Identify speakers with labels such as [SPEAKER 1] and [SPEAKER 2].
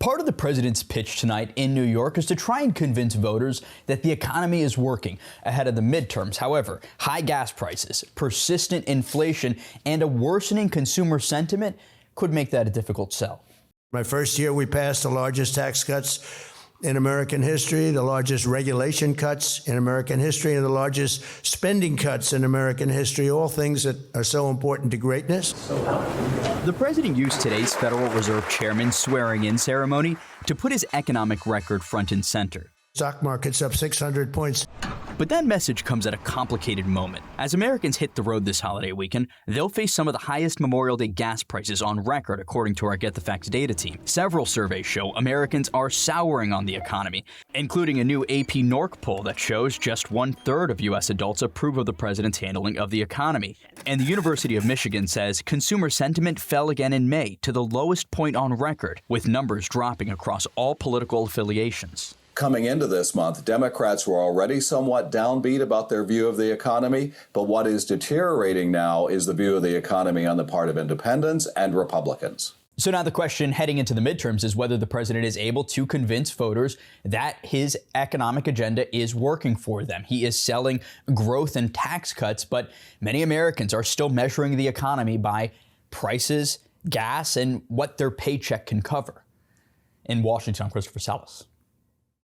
[SPEAKER 1] Part of the president's pitch tonight in New York is to try and convince voters that the economy is working ahead of the midterms. However, high gas prices, persistent inflation, and a worsening consumer sentiment could make that a difficult sell.
[SPEAKER 2] My first year, we passed the largest tax cuts in American history, the largest regulation cuts in American history, and the largest spending cuts in American history, all things that are so important to greatness.
[SPEAKER 1] The president used today's Federal Reserve Chairman's swearing-in ceremony to put his economic record front and center.
[SPEAKER 2] Stock market's up 600 points.
[SPEAKER 1] But that message comes at a complicated moment. As Americans hit the road this holiday weekend, they'll face some of the highest Memorial Day gas prices on record, according to our Get the Facts data team. Several surveys show Americans are souring on the economy, including a new AP NORC poll that shows just 1/3 of U.S. adults approve of the president's handling of the economy. And the University of Michigan says consumer sentiment fell again in May to the lowest point on record, with numbers dropping across all political affiliations.
[SPEAKER 3] Coming into this month, Democrats were already somewhat downbeat about their view of the economy, but what is deteriorating now is the view of the economy on the part of independents and Republicans.
[SPEAKER 1] So now the question heading into the midterms is whether the president is able to convince voters that his economic agenda is working for them. He is selling growth and tax cuts, but many Americans are still measuring the economy by prices, gas, and what their paycheck can cover. In Washington, I'm Christopher Salas.